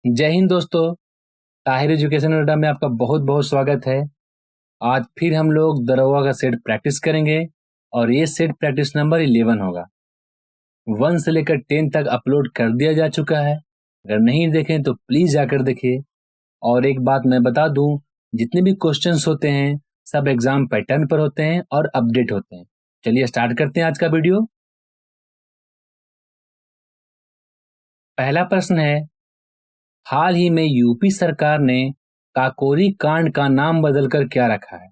जय हिंद दोस्तों। ताहिर एजुकेशन अड्डा में आपका बहुत बहुत स्वागत है। आज फिर हम लोग दरोगा का सेट प्रैक्टिस करेंगे और ये सेट प्रैक्टिस नंबर 11 होगा। 1 से लेकर 10 तक अपलोड कर दिया जा चुका है। अगर नहीं देखें तो प्लीज जाकर देखिए। और एक बात मैं बता दूं, जितने भी क्वेश्चंस होते हैं सब एग्जाम पैटर्न पर होते हैं और अपडेट होते हैं। चलिए स्टार्ट करते हैं आज का वीडियो। पहला प्रश्न है, हाल ही में यूपी सरकार ने काकोरी कांड का नाम बदलकर क्या रखा है?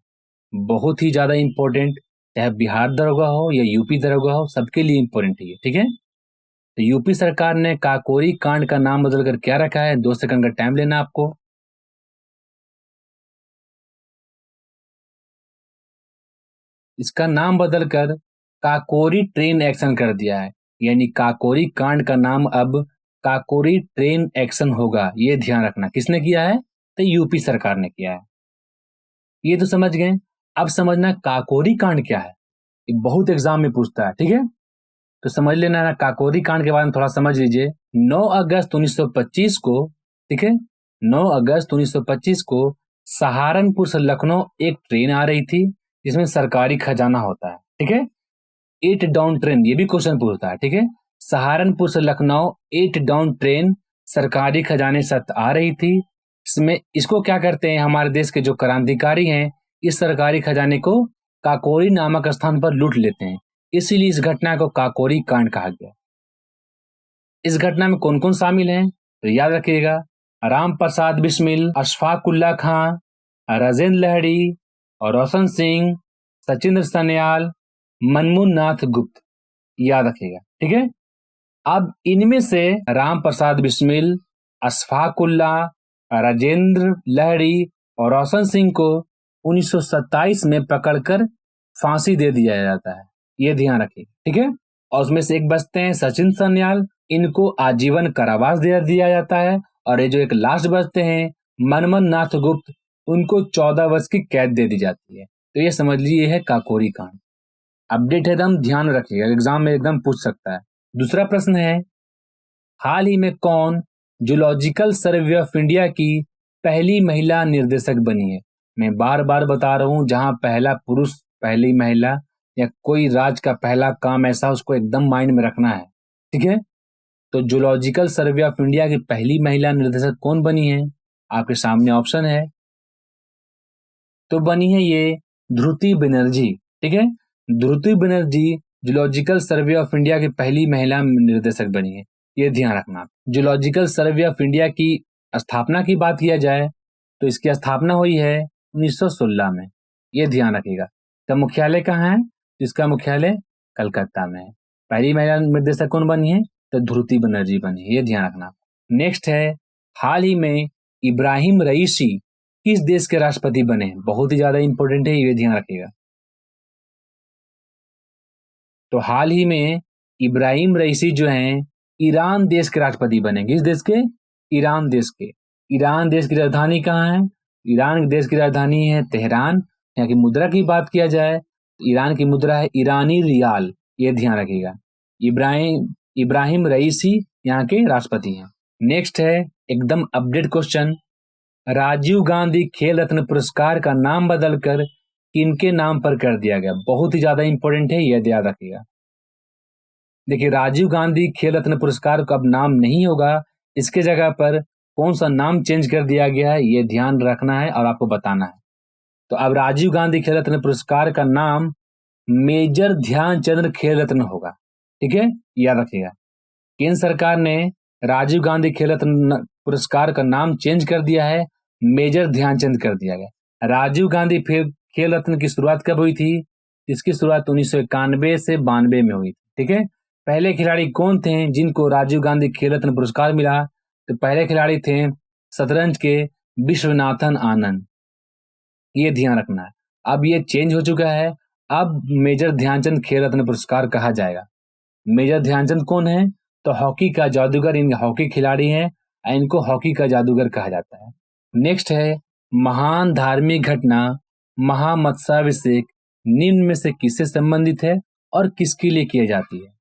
बहुत ही ज्यादा इंपॉर्टेंट, चाहे बिहार दरोगा हो या यूपी दरोगा हो, सबके लिए इंपॉर्टेंट है ये। ठीक है, तो यूपी सरकार ने काकोरी कांड का नाम बदलकर क्या रखा है? 2 सेकंड का टाइम लेना आपको। इसका नाम बदलकर काकोरी ट्रेन एक्शन कर दिया है, यानी काकोरी कांड का नाम अब काकोरी ट्रेन एक्शन होगा। ये ध्यान रखना। किसने किया है? तो यूपी सरकार ने किया है। ये तो समझ गए। अब समझना काकोरी कांड क्या है, ये बहुत एग्जाम में पूछता है। ठीक है, तो समझ लेना ना, काकोरी कांड के बारे में थोड़ा समझ लीजिए। 9 अगस्त 1925 को, ठीक है, 9 अगस्त 1925 को सहारनपुर से लखनऊ एक ट्रेन आ रही थी जिसमें सरकारी खजाना होता है। ठीक है, 8 डाउन ट्रेन, ये भी क्वेश्चन पूछता है। ठीक है, सहारनपुर से लखनऊ 8 डाउन ट्रेन सरकारी खजाने से आ रही थी। इसमें इसको क्या करते हैं, हमारे देश के जो क्रांतिकारी हैं इस सरकारी खजाने को काकोरी नामक स्थान पर लूट लेते हैं। इसीलिए इस घटना को काकोरी कांड कहा गया। इस घटना में कौन कौन शामिल हैं तो याद रखिएगा, राम प्रसाद बिस्मिल, अशफाक उल्ला खां, राजेंद्र लहड़ी और रोशन सिंह, सचिंद्र सन्याल, मनमोहन नाथ गुप्त। याद रखिएगा। ठीक है, अब इनमें से राम प्रसाद बिस्मिल, अशफाक उल्ला, राजेंद्र लहड़ी और रोशन सिंह को 1927 में पकड़कर फांसी दे दिया जाता है। ये ध्यान रखिए। ठीक है, और उसमें से एक बचते हैं सचिन सन्याल, इनको आजीवन कारावास दे दिया जाता है। और ये जो एक लास्ट बचते हैं मनमोहन नाथ गुप्त, उनको 14 वर्ष की कैद दे दी जाती है। तो ये समझ लीजिए है काकोरी कांड। अपडेट है, एकदम ध्यान रखिएगा, एग्जाम में एकदम पूछ सकता है। दूसरा प्रश्न है, हाल ही में कौन जूलॉजिकल सर्वे ऑफ इंडिया की पहली महिला निर्देशक बनी है? मैं बार बार बता रहा हूं, जहां पहला पुरुष पहली महिला या कोई राज्य का पहला काम ऐसा, उसको एकदम माइंड में रखना है। ठीक है, तो जूलॉजिकल सर्वे ऑफ इंडिया की पहली महिला निर्देशक कौन बनी है? आपके सामने ऑप्शन है, तो बनी है ये ध्रुति बनर्जी। ठीक है, Dhruti Banerjee zoological survey of India की पहली महिला निर्देशक बनी है। ये ध्यान रखना। जूलॉजिकल सर्वे ऑफ इंडिया की स्थापना की बात किया जाए तो इसकी स्थापना हुई है 1916 में। ये ध्यान रखिएगा। इसका मुख्यालय कहाँ है? इसका मुख्यालय कलकत्ता में है। पहली महिला निर्देशक कौन बनी है? तो ध्रुति बनर्जी बनी है। ये ध्यान रखना। नेक्स्ट है, हाल ही में इब्राहिम रईसी किस देश के राष्ट्रपति बने? बहुत ही ज्यादा इंपॉर्टेंट है, ये ध्यान रखिएगा। तो हाल ही में इब्राहिम रईसी जो हैं ईरान देश के राष्ट्रपति बने। किस देश के? ईरान देश के। ईरान देश की राजधानी कहाँ है? ईरान देश की राजधानी है तेहरान। यहाँ की मुद्रा की बात किया जाए तो ईरान की मुद्रा है ईरानी रियाल। ये ध्यान रखिएगा। इब्राहिम रईसी यहाँ के राष्ट्रपति हैं। नेक्स्ट है एकदम अपडेट क्वेश्चन, राजीव गांधी खेल रत्न पुरस्कार का नाम बदलकर किनके नाम पर कर दिया गया? बहुत ही ज्यादा इंपॉर्टेंट है, यह याद रखिएगा। देखिए, राजीव गांधी खेल रत्न पुरस्कार का अब नाम नहीं होगा, इसके जगह पर कौन सा नाम चेंज कर दिया गया है ये ध्यान रखना है और आपको बताना है। तो अब राजीव गांधी खेल रत्न पुरस्कार का नाम मेजर ध्यानचंद खेल रत्न होगा। ठीक है, याद रखिएगा। केंद्र सरकार ने राजीव गांधी खेल रत्न पुरस्कार का नाम चेंज कर दिया है, मेजर ध्यानचंद कर दिया गया। राजीव गांधी खेल रत्न की शुरुआत कब हुई थी? इसकी शुरुआत 1991 से 92 में हुई थी। ठीक है, पहले खिलाड़ी कौन थे जिनको राजीव गांधी खेल रत्न पुरस्कार मिला? तो पहले खिलाड़ी थे शतरंज के विश्वनाथन आनंद। ये ध्यान रखना है। अब ये चेंज हो चुका है, अब मेजर ध्यानचंद खेल रत्न पुरस्कार कहा जाएगा। मेजर ध्यानचंद कौन है? तो हॉकी का जादूगर, इन हॉकी खिलाड़ी हैं, इनको हॉकी का जादूगर कहा जाता है। नेक्स्ट है, महान धार्मिक घटना महामत्स्याभिषेक निम्न में से किससे संबंधित है और किसके लिए किए जाती है?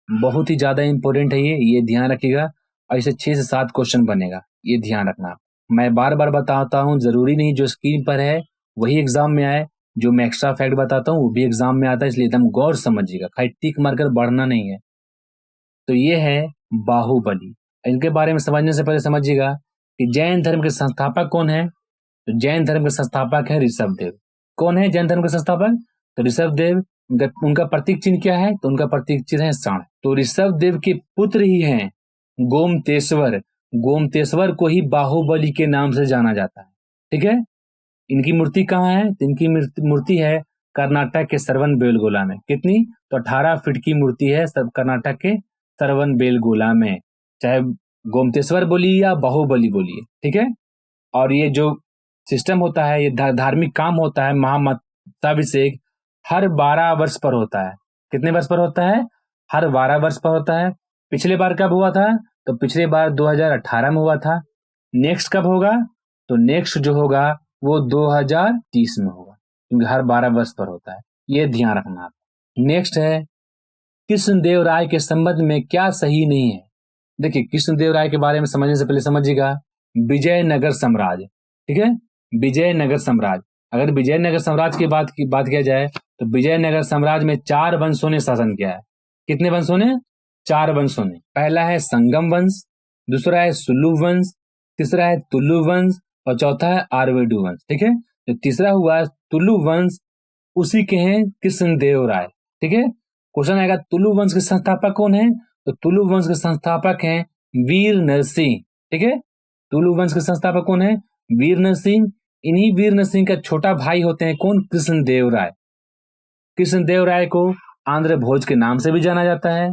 बहुत ही ज्यादा इंपॉर्टेंट है ये ध्यान रखिएगा। ऐसे 6 से 7 क्वेश्चन बनेगा, ये ध्यान रखना। मैं बार बार बताता हूँ, जरूरी नहीं जो स्क्रीन पर है वही एग्जाम में आए, जो मैं एक्स्ट्रा फैक्ट बताता हूँ वो भी एग्जाम में आता है, इसलिए एकदम गौर समझिएगा, खाली टिक मारकर बढ़ना नहीं है। तो ये है बाहुबली। इनके बारे में समझने से पहले समझिएगा कि जैन धर्म के संस्थापक कौन है। तो जैन धर्म के संस्थापक है ऋषभदेव। कौन है जैन धर्म के संस्थापक? तो ऋषभदेव। उनका प्रतीक चिन्ह क्या है? तो उनका प्रतीक चिन्ह है षण। तो ऋषभदेव के पुत्र ही हैं गोमतेश्वर। गोमतेश्वर को ही बाहुबली के नाम से जाना जाता है। ठीक है। इनकी मूर्ति कहाँ है? तो इनकी मूर्ति है कर्नाटक के श्रवण बेलगोला में। कितनी? तो 18 फीट की मूर्ति है कर्नाटक के श्रवण बेलगोला में। चाहे गोमतेश्वर बोलिए या बाहुबली बोलिए, ठीक है। और ये जो सिस्टम होता है, ये धार्मिक काम होता है, महामस्तकाभिषेक हर 12 वर्ष पर होता है। कितने वर्ष पर होता है? हर 12 वर्ष पर होता है। पिछले बार कब हुआ था? तो पिछले बार 2018 में हुआ था। नेक्स्ट कब होगा? तो नेक्स्ट जो होगा वो 2030 में होगा, क्योंकि हर 12 वर्ष पर होता है, ये ध्यान रखना आप। नेक्स्ट है कृष्णदेव राय के संबंध में क्या सही नहीं है। देखिए, कृष्णदेव राय के बारे में समझने से पहले समझिएगा विजयनगर साम्राज्य। ठीक है, विजयनगर साम्राज्य। अगर विजयनगर साम्राज्य की बात किया जाए तो विजयनगर साम्राज्य में 4 वंशों ने शासन किया है। कितने वंशों ने? 4 वंशों ने। पहला है संगम वंश, दूसरा है सुलु वंश, तीसरा है तुलु वंश और चौथा है आर्वेडु वंश। ठीक है, जो तीसरा हुआ है तुलु वंश, उसी के हैं कृष्णदेव राय। ठीक है, क्वेश्चन आएगा तुलु वंश के संस्थापक कौन है? तो तुलु वंश के संस्थापक हैं वीर नरसिंह। ठीक है, तुलु वंश के संस्थापक कौन है? वीर नरसिंह। इन्हीं वीर नरसिंह का छोटा भाई होते हैं कौन? कृष्णदेव राय। कृष्णदेव राय को आंध्र भोज के नाम से भी जाना जाता है।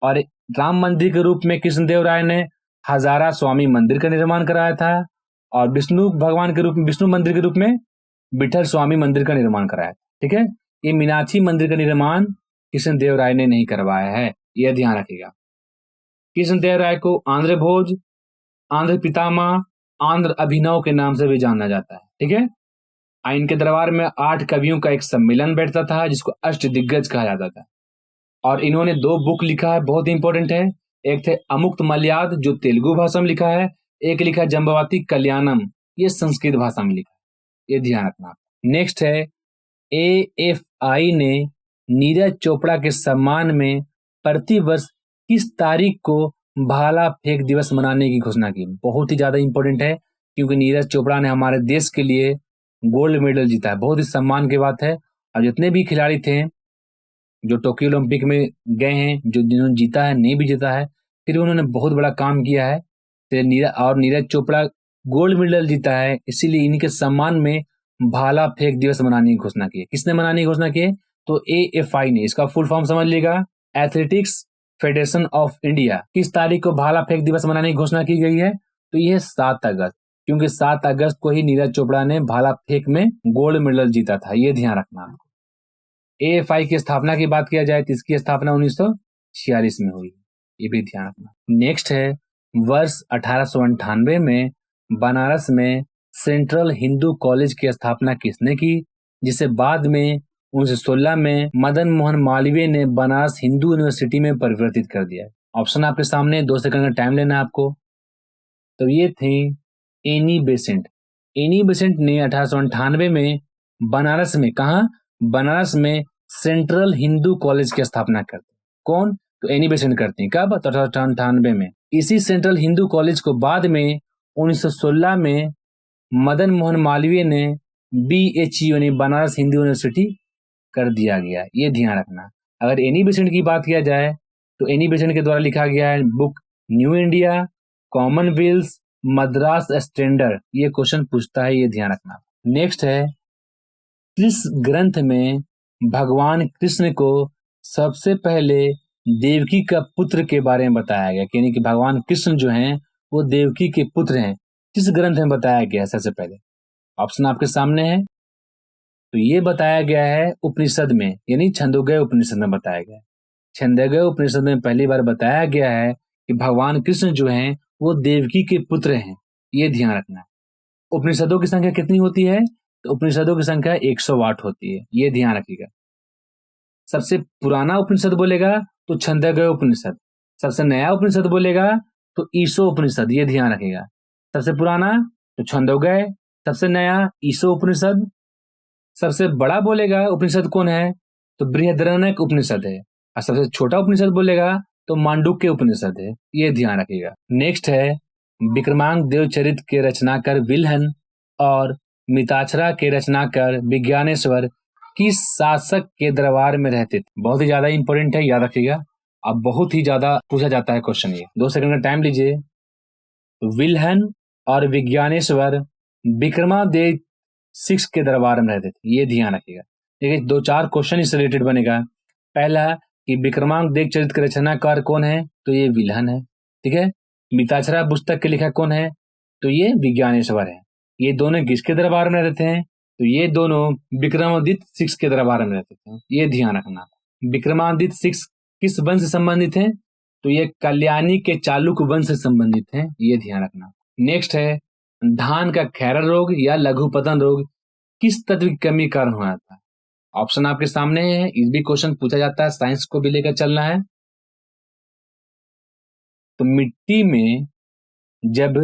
और राम मंदिर के रूप में कृष्णदेव राय ने हजारा स्वामी मंदिर का निर्माण कराया था, और विष्णु भगवान के रूप में, विष्णु मंदिर के रूप में विठल स्वामी मंदिर का निर्माण कराया। ठीक है, ये मीनाक्षी मंदिर का निर्माण कृष्णदेव राय ने नहीं करवाया है, यह ध्यान रखिएगा। कृष्णदेव राय को आंध्र भोज, आंध्र पितामह, आंध्र अभिनव के नाम से भी जाना जाता है। ठीक है, इनके दरबार में 8 कवियों का एक सम्मेलन बैठता था जिसको अष्ट दिग्गज कहा जाता था। और इन्होंने 2 बुक लिखा है, बहुत इंपॉर्टेंट है। एक थे अमुक्त मलयाद जो तेलुगु भाषा में लिखा है, एक लिखा जम्बावती कल्याणम, ये संस्कृत भाषा में लिखा है, ये ध्यान रखना। नेक्स्ट है AFI ने नीरज चोपड़ा के सम्मान में प्रतिवर्ष किस तारीख को भाला फेंक दिवस मनाने की घोषणा की। बहुत ही ज्यादा इंपॉर्टेंट है, क्योंकि नीरज चोपड़ा ने हमारे देश के लिए गोल्ड मेडल जीता है, बहुत ही सम्मान की बात है। और जितने भी खिलाड़ी थे जो टोक्यो ओलंपिक में गए हैं, जो जिन्होंने जीता है, नहीं भी जीता है, फिर उन्होंने बहुत बड़ा काम किया है। और नीरज चोपड़ा गोल्ड मेडल जीता है, इसीलिए इनके सम्मान में भाला फेंक दिवस मनाने की घोषणा की है। किसने मनाने की घोषणा की है? तो AFI ने। इसका फुल फॉर्म समझ लीजिएगा, एथलेटिक्स फेडरेशन ऑफ इंडिया। किस तारीख को भाला फेंक दिवस मनाने की घोषणा की गई है? तो यह 7 अगस्त, क्योंकि 7 अगस्त को ही नीरज चोपड़ा ने भाला फेंक में गोल्ड मेडल जीता था, ये ध्यान रखना। AFI की स्थापना की बात किया जाए तो इसकी स्थापना 1946 में हुई, ये भी ध्यान रखना। नेक्स्ट है वर्ष 1898 में बनारस में सेंट्रल हिंदू कॉलेज की स्थापना किसने की, जिसे बाद में 1916 में मदन मोहन मालवीय ने बनारस हिंदू यूनिवर्सिटी में परिवर्तित कर दिया। ऑप्शन आपके सामने, 2 सेकंड का टाइम लेना है आपको। तो ये थे एनी बेसेंट। एनी बेसेंट ने 1898 में बनारस में, कहा? बनारस में सेंट्रल हिंदू कॉलेज की स्थापना करते। कौन? तो एनी बेसेंट करते हैं। कब? तो 1898 में। इसी सेंट्रल हिंदू कॉलेज को बाद में 1916 में मदन मोहन मालवीय ने BHU यानी बनारस हिंदू यूनिवर्सिटी कर दिया गया, ये ध्यान रखना। अगर एनी बेसेंट की बात किया जाए तो एनी बेसेंट के द्वारा लिखा गया है book new India, Commonwealth, Madras standard, ये क्वेश्चन पूछता है, ये ध्यान रखना। नेक्स्ट है किस ग्रंथ में भगवान कृष्ण को सबसे पहले देवकी का पुत्र के बारे में बताया गया, यानी कि भगवान कृष्ण जो हैं वो देवकी के पुत्र हैं, किस ग्रंथ में बताया गया सबसे पहले? ऑप्शन आपके सामने है। तो ये बताया गया है उपनिषद में, यानी छंदोग्य उपनिषद में बताया गया है। छंदोग्य उपनिषद में पहली बार बताया गया है कि भगवान कृष्ण जो हैं वो देवकी के पुत्र हैं, ये ध्यान रखना है। उपनिषदों की संख्या कितनी होती है? तो उपनिषदों की संख्या 108 होती है, ये ध्यान रखिएगा। सबसे पुराना उपनिषद बोलेगा तो छंदोग्य उपनिषद, सबसे नया उपनिषद बोलेगा तो ईशो उपनिषद, ये ध्यान रखिएगा। सबसे पुराना तो छंदोग्य, सबसे नया ईशो उपनिषद। सबसे बड़ा बोलेगा उपनिषद कौन है, तो बृहदारण्यक उपनिषद है। और सबसे छोटा उपनिषद बोलेगा तो मांडुक्य उपनिषद है, ये ध्यान रखिएगा। नेक्स्ट है विक्रमांक देवचरित के रचनाकार विल्हन और मिताक्षरा के रचनाकार विज्ञानेश्वर किस शासक के दरबार में रहते थे। बहुत ही ज्यादा इंपॉर्टेंट है, याद रखिएगा। अब बहुत ही ज्यादा पूछा जाता है क्वेश्चन ये। 2 सेकंड का टाइम लीजिए। विल्हन और विज्ञानेश्वर विक्रमादित्य 6 के दरबार में रहते थे, ये ध्यान रखिएगा। देखिए 2-4 क्वेश्चन इससे रिलेटेड बनेगा। पहला कि विक्रमांक देवचरित के रचनाकार कौन है, तो ये विल्हन है, ठीक है। मिताक्षरा पुस्तक के लेखक कौन है, तो ये विज्ञानेश्वर है। ये दोनों किसके दरबार में रहते हैं, तो ये दोनों विक्रमादित्य 6 के दरबार में रहते थे, ये ध्यान रखना। विक्रमादित्य 6 किस वंश से संबंधित है, तो ये कल्याणी के चालुक्य वंश से संबंधित है, ये ध्यान रखना। नेक्स्ट है धान का खैरा रोग या लघुपतन रोग किस तत्व की कमी कारण हुआ था। ऑप्शन आपके सामने है, इस भी क्वेश्चन पूछा जाता है, साइंस को भी लेकर चलना है। तो मिट्टी में जब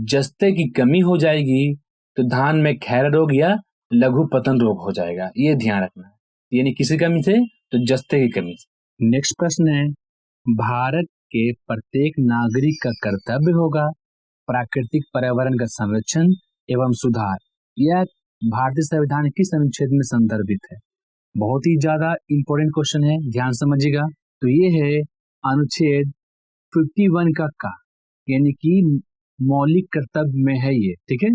जस्ते की कमी हो जाएगी तो धान में खैरा रोग या लघुपतन रोग हो जाएगा, ये ध्यान रखना है। यानी किसी कमी से, तो जस्ते की कमी से। नेक्स्ट प्रश्न है भारत के प्रत्येक नागरिक का कर्तव्य होगा प्राकृतिक पर्यावरण का संरक्षण एवं सुधार। यह भारतीय संविधान किस अनुच्छेद में संदर्भित है। बहुत ही ज्यादा इंपॉर्टेंट क्वेश्चन है, ध्यान समझिएगा। तो ये है अनुच्छेद 51 का, यानी कि मौलिक कर्तव्य में है ये, ठीक है।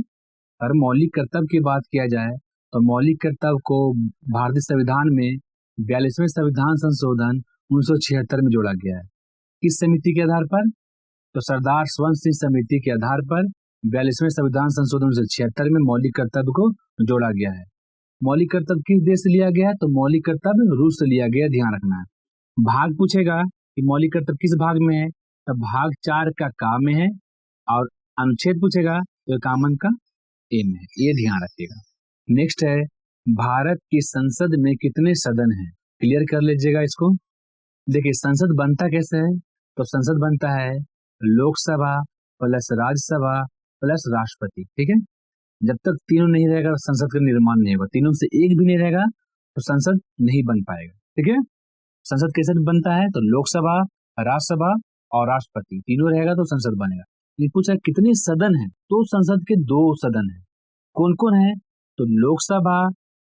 और मौलिक कर्तव्य की बात किया जाए तो मौलिक कर्तव्य को भारतीय संविधान में 42वें संविधान संशोधन 1976 में जोड़ा गया है। किस समिति के आधार पर, तो सरदार स्वंत सिंह समिति के आधार पर 42वें संविधान संशोधन 1976 में मौलिक कर्तव्य को जोड़ा गया है। मौलिक कर्तव्य किस देश से लिया गया है, तो मौलिक कर्तव्य रूस से लिया गया, ध्यान रखना है। भाग पूछेगा कि मौलिक कर्तव्य किस भाग में है, तो भाग 4 का में है। और अनुच्छेद पूछेगा तो इक्यावन का ए में है, ये ध्यान रखिएगा। नेक्स्ट है भारत की संसद में कितने सदन हैं, क्लियर कर लीजिएगा इसको। देखिए संसद बनता कैसे है, तो संसद बनता है लोकसभा प्लस राज्यसभा प्लस राष्ट्रपति, ठीक है। जब तक तीनों नहीं रहेगा संसद का निर्माण नहीं होगा, तीनों से एक भी नहीं रहेगा तो संसद नहीं बन पाएगा, ठीक है। संसद कैसे बनता है, तो लोकसभा राज्यसभा और राष्ट्रपति तीनों रहेगा तो संसद बनेगा। ये पूछा कितने सदन हैं, तो संसद के 2 सदन हैं। कौन कौन है, तो लोकसभा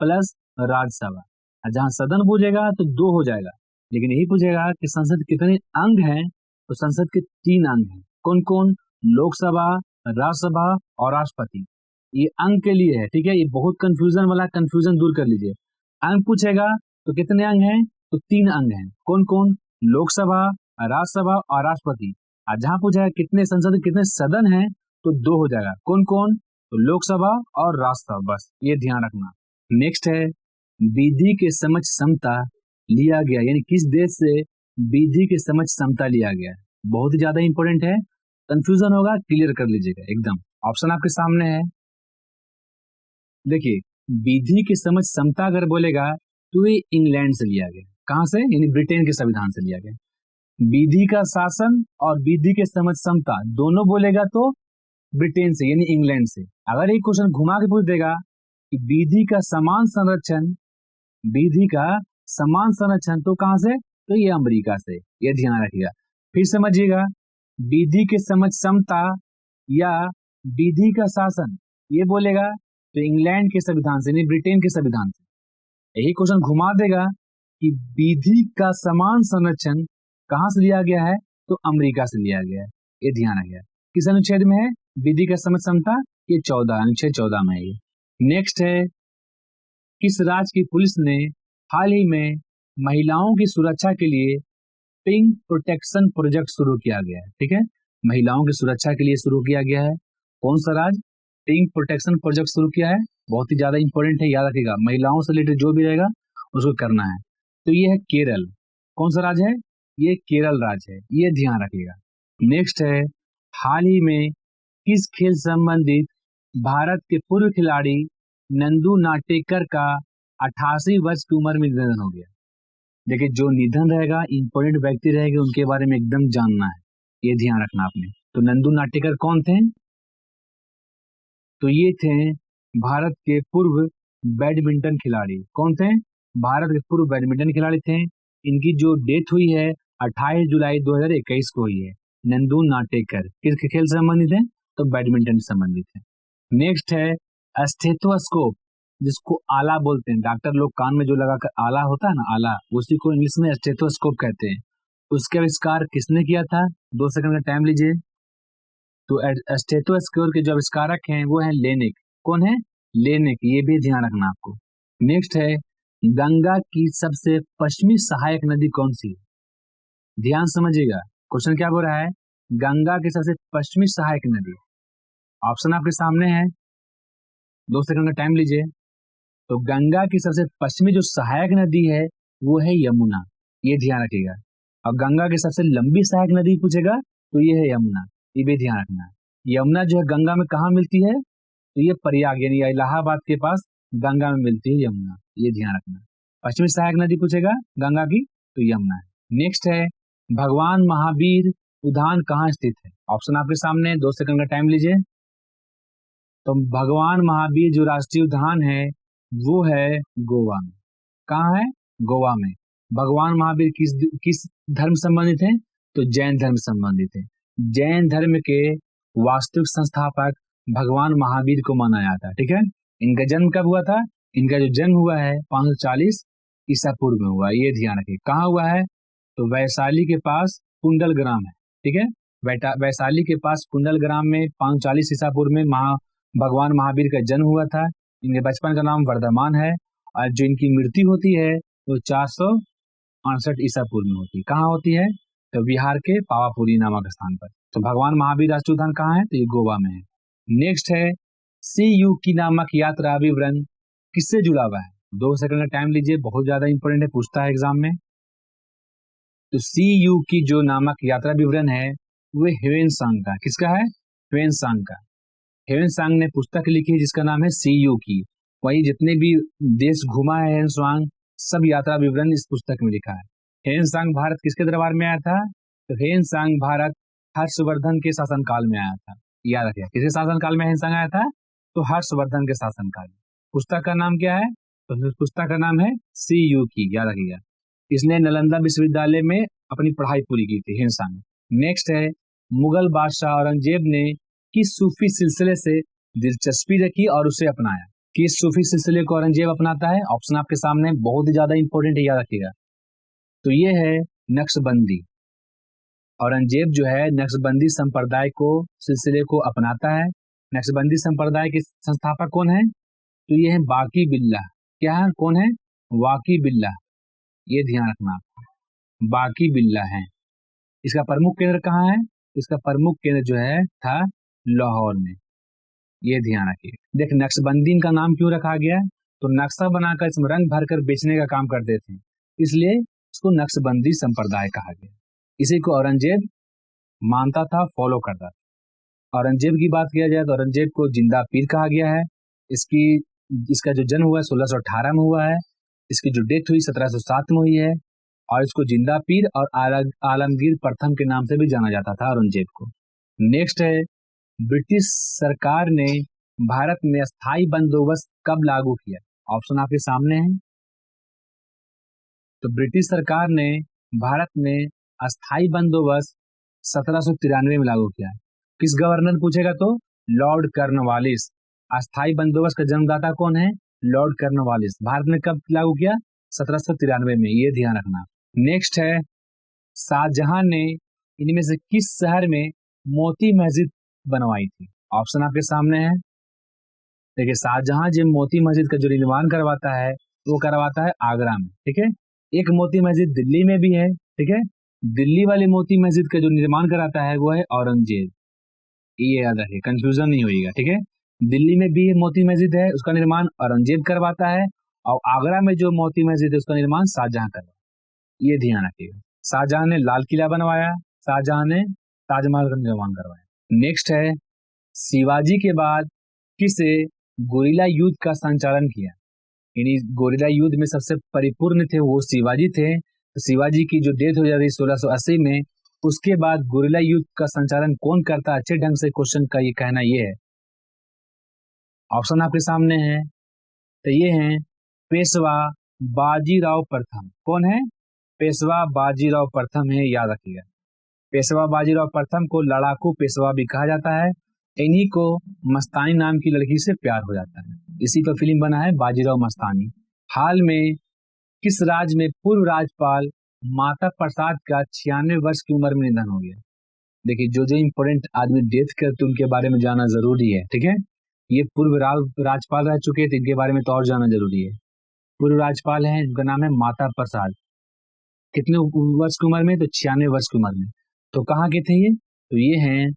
प्लस राज्यसभा। जहां सदन पूछेगा तो 2 हो जाएगा, लेकिन यही पूछेगा कि संसद कितने अंग हैं, तो संसद के 3 अंग हैं। कौन कौन, लोकसभा राज्यसभा और राष्ट्रपति। ये अंग के लिए है, ठीक है। ये बहुत कंफ्यूजन वाला, कंफ्यूजन दूर कर लीजिए। अंग पूछेगा तो कितने अंग हैं, तो 3 अंग हैं। कौन कौन, लोकसभा राज्यसभा और राष्ट्रपति। और जहां पूछेगा कितने संसद कितने सदन हैं, तो 2 हो जाएगा। कौन कौन, तो लोकसभा और राज्यसभा, बस ये ध्यान रखना। नेक्स्ट है विधि के समक्ष समता लिया गया, यानी किस देश से विधि के समक्ष समता लिया गया है। बहुत ही ज्यादा इंपॉर्टेंट है, कंफ्यूजन होगा, क्लियर कर लीजिएगा एकदम। ऑप्शन आपके सामने है, देखिए विधि के समक्ष समता अगर बोलेगा तो ये इंग्लैंड से लिया गया। कहां से, यानी ब्रिटेन के संविधान से लिया गया। विधि का शासन और विधि के समक्ष समता दोनों बोलेगा तो ब्रिटेन से, यानी इंग्लैंड से। अगर एक क्वेश्चन घुमा के पूछ देगा कि विधि का समान संरक्षण, विधि का समान संरक्षण, तो कहां से, तो ये अमेरिका से, ये ध्यान रखिएगा। फिर समझिएगा विधि के समक्ष समता या विधि का शासन, ये बोलेगा तो इंग्लैंड के संविधान से, नहीं ब्रिटेन के संविधान से। यही क्वेश्चन घुमा देगा कि विधि का समान संरक्षण कहां से लिया गया है, तो अमेरिका से लिया गया है, ये ध्यान रखिएगा। किस अनुच्छेद में है विधि का समक्ष समता, ये 14 अनुच्छेद 14 में है ये। नेक्स्ट है किस राज्य की पुलिस ने हाल ही में महिलाओं की सुरक्षा के लिए पिंक प्रोटेक्शन प्रोजेक्ट शुरू किया गया है, ठीक है। महिलाओं की सुरक्षा के लिए शुरू किया गया है। कौन सा राज्य पिंक प्रोटेक्शन प्रोजेक्ट शुरू किया है, बहुत ही ज्यादा इंपॉर्टेंट है, याद रखिएगा। महिलाओं से रिलेटेड जो भी रहेगा उसको करना है। तो ये है केरल। कौन सा राज्य है, ये केरल राज्य है, ये ध्यान रखिएगा। नेक्स्ट है हाल ही में किस खेल संबंधित भारत के पूर्व खिलाड़ी नंदू नाटेकर का 88 वर्ष की उम्र में निधन हो गया। देखिए जो निधन रहेगा, इंपॉर्टेंट व्यक्ति रहेगा, उनके बारे में एकदम जानना है, ये ध्यान रखना आपने। तो नंदू नाटेकर कौन थे? तो ये थे भारत के पूर्व बैडमिंटन खिलाड़ी। कौन थे? भारत के पूर्व बैडमिंटन खिलाड़ी थे। इनकी जो डेथ हुई है 28 जुलाई 2021 को हुई है। नंदू नाटेकर किस खेल से संबंधित है? तो बैडमिंटन से संबंधित है। नेक्स्ट है स्टेथोस्कोप, जिसको आला बोलते हैं। डॉक्टर लोग कान में जो लगाकर आला होता है ना, आला, उसी को इंग्लिश में स्टेथोस्कोप कहते हैं। उसका आविष्कार किसने किया था? 2 सेकंड का टाइम लीजिए। तो स्टेथोस्कोप के जो आविष्कारक हैं वो है लेनिक। कौन है? लेनिक, ये भी ध्यान रखना आपको। नेक्स्ट है गंगा की सबसे पश्चिमी सहायक नदी कौन सी है? ध्यान समझिएगा, क्वेश्चन क्या बोल रहा है? गंगा की सबसे पश्चिमी सहायक नदी। ऑप्शन आपके सामने है, 2 सेकंड का टाइम लीजिए। तो गंगा की सबसे पश्चिमी जो सहायक नदी है वो है यमुना, ये ध्यान रखिएगा। और गंगा की सबसे लंबी सहायक नदी पूछेगा तो ये है यमुना, ये भी ध्यान रखना। यमुना जो है गंगा में कहाँ मिलती है? तो ये प्रयाग यानी इलाहाबाद के पास गंगा में मिलती है यमुना, ये ध्यान रखना। पश्चिमी सहायक नदी पूछेगा गंगा की तो यमुना है। नेक्स्ट है भगवान महावीर उद्यान कहाँ स्थित है? ऑप्शन आपके सामने, 2 सेकंड का टाइम लीजिए। तो भगवान महावीर जो राष्ट्रीय उद्यान है वो है गोवा में। कहाँ है? गोवा में। भगवान महावीर किस धर्म संबंधित है? तो जैन धर्म संबंधित है। जैन धर्म के वास्तविक संस्थापक भगवान महावीर को माना जाता है। ठीक है, इनका जन्म कब हुआ था? इनका जो जन्म हुआ है 540 ईसा पूर्व में हुआ, ये ध्यान रखिए। कहाँ हुआ है? तो वैशाली के पास कुंडल ग्राम है। ठीक है, वैशाली के पास कुंडल ग्राम में 540 ईसा पूर्व में भगवान महावीर का जन्म हुआ था। इनके बचपन का नाम वर्धमान है और जो इनकी मृत्यु होती है वो 468 ईसा पूर्व में होती है। कहाँ होती है? तो बिहार के पावापुरी नामक स्थान पर। तो भगवान महावीर राष्ट्रीय उद्यान कहाँ है? तो ये गोवा में है। नेक्स्ट है सी यू की नामक यात्रा विवरण किससे जुड़ा हुआ है? 2 सेकंड का टाइम लीजिए, बहुत ज्यादा इंपॉर्टेंट है, पूछता है एग्जाम में। तो सी यू की जो नामक यात्रा विवरण है वो ह्वेनसांग का। किसका है? ह्वेनसांग का। ह्वेनसांग ने पुस्तक लिखी है जिसका नाम है सी यू की। वही जितने भी देश घुमा है ह्वेनसांग, सब यात्रा विवरण इस पुस्तक में लिखा है। ह्वेनसांग भारत किसके दरबार में आया था? तो ह्वेनसांग भारत हर्षवर्धन के शासनकाल में आया था। याद रखिए, किसके शासनकाल में ह्वेनसांग आया था? तो हर्षवर्धन के शासनकाल में। पुस्तक का नाम क्या है? तो पुस्तक का नाम है सी यू की, याद रखिएगा। इसने नालंदा विश्वविद्यालय में अपनी पढ़ाई पूरी की थी ह्वेनसांग। नेक्स्ट है मुगल बादशाह औरंगजेब ने किस सूफी सिलसिले से दिलचस्पी रखी और उसे अपनाया? किस सूफी सिलसिले को औरंगजेब अपनाता है? ऑप्शन आपके सामने, बहुत ही ज्यादा इंपॉर्टेंट है, याद रखिएगा। तो ये है नक्शबंदी। औरंगजेब जो है नक्शबंदी संप्रदाय को सिलसिले को अपनाता है। नक्शबंदी संप्रदाय के संस्थापक कौन है? तो ये है बाकी बिल्ला। क्या है? कौन है? वाकी बिल्ला, ये ध्यान रखना आपको, बाकी बिल्ला है। इसका प्रमुख केंद्र कहाँ है? इसका प्रमुख केंद्र जो है था लाहौर में, ये ध्यान रखिए। देख, नक्शबंदी का नाम क्यों रखा गया? तो नक्शा बनाकर इसमें रंग भरकर बेचने का काम करते थे, इसलिए इसको नक्शबंदी संप्रदाय कहा गया। इसी को औरंगजेब मानता था, फॉलो करता था। औरंगजेब की बात किया जाए तो औरंगजेब को जिंदा पीर कहा गया है। इसका जो जन्म हुआ है 1618 में हुआ है। इसकी जो डेथ हुई 1707 में हुई है। और इसको जिंदा पीर और आलमगीर प्रथम के नाम से भी जाना जाता था औरंगजेब को। नेक्स्ट है ब्रिटिश सरकार ने भारत में स्थायी बंदोबस्त कब लागू किया? ऑप्शन आपके सामने है। तो ब्रिटिश सरकार ने भारत में अस्थायी बंदोबस्त 1793 में लागू किया। किस गवर्नर पूछेगा तो लॉर्ड कॉर्नवालिस। अस्थायी बंदोबस्त का जन्मदाता कौन है? Lord Cornwallis. भारत में कब लागू किया? 1793 में, ये ध्यान रखना। नेक्स्ट है शाहजहां ने इनमें से किस शहर में मोती मस्जिद बनवाई थी? ऑप्शन आपके सामने है। देखिए, शाहजहां जब मोती मस्जिद का जो निर्माण करवाता है वो करवाता है आगरा में। ठीक है, एक मोती मस्जिद दिल्ली में भी है। ठीक है, दिल्ली वाली मोती मस्जिद का जो निर्माण कराता है वो है औरंगजेब, ये याद रखिए, कंफ्यूजन नहीं होगा। ठीक है, दिल्ली में भी मोती मस्जिद है, उसका निर्माण औरंगजेब करवाता है, और आगरा में जो मोती मस्जिद है उसका निर्माण शाहजहां करवाता है, ये ध्यान रखिएगा। शाहजहां ने लाल किला बनवाया, शाहजहां ने ताजमहल का निर्माण करवाया। नेक्स्ट है शिवाजी के बाद किसे गोरिल्ला युद्ध का संचालन किया? यानी गोरिल्ला युद्ध में सबसे परिपूर्ण थे वो शिवाजी थे। तो शिवाजी की जो डेथ हो जाती है 1680 में, उसके बाद गुरिल्ला युद्ध का संचालन कौन करता है अच्छे ढंग से, क्वेश्चन का ये कहना ये है। ऑप्शन आपके सामने है, तो ये है पेशवा बाजीराव प्रथम। कौन है? पेशवा बाजीराव प्रथम है, याद रखिएगा। पेशवा बाजीराव प्रथम को लड़ाकू पेशवा भी कहा जाता है। इन्हीं को मस्तानी नाम की लड़की से प्यार हो जाता है, इसी पर फिल्म बना है बाजीराव मस्तानी। हाल में किस राज्य में पूर्व राज्यपाल माता प्रसाद का 96 वर्ष की उम्र में निधन हो गया? देखिए, जो जो इम्पोर्टेंट आदमी डेथ करते उनके बारे में जानना जरूरी है, ठीक है। ये पूर्व राज्यपाल रह चुके थे, इनके बारे में तो और जानना जरूरी है। पूर्व राज्यपाल है, इनका नाम है माता प्रसाद। कितने वर्ष की उम्र में? तो 96 वर्ष की उम्र में। तो कहाँ के थे ये? तो ये हैं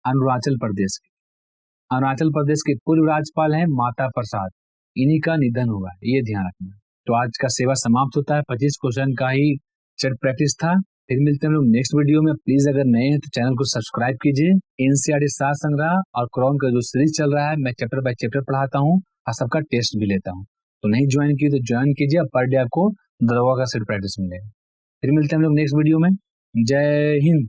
अरुणाचल प्रदेश के। अरुणाचल प्रदेश के पूर्व राज्यपाल हैं माता प्रसाद, इन्हीं का निधन हुआ, ये ध्यान रखना। तो आज का सेवा समाप्त होता है, 25 क्वेश्चन का ही चट प्रैक्टिस था। फिर मिलते हैं हम लोग नेक्स्ट वीडियो में। प्लीज अगर नए हैं तो चैनल को सब्सक्राइब कीजिए। एनसीईआरटी सार संग्रह और क्रॉन का जो सीरीज चल रहा है, मैं चैप्टर बाय चैप्टर पढ़ाता हूँ और सबका टेस्ट भी लेता हूँ। तो नहीं ज्वाइन किए तो ज्वाइन कीजिए, पर डे आपको दरवा का सेट प्रैक्टिस मिलेगा। फिर मिलते हैं हम लोग नेक्स्ट वीडियो में। जय हिंद।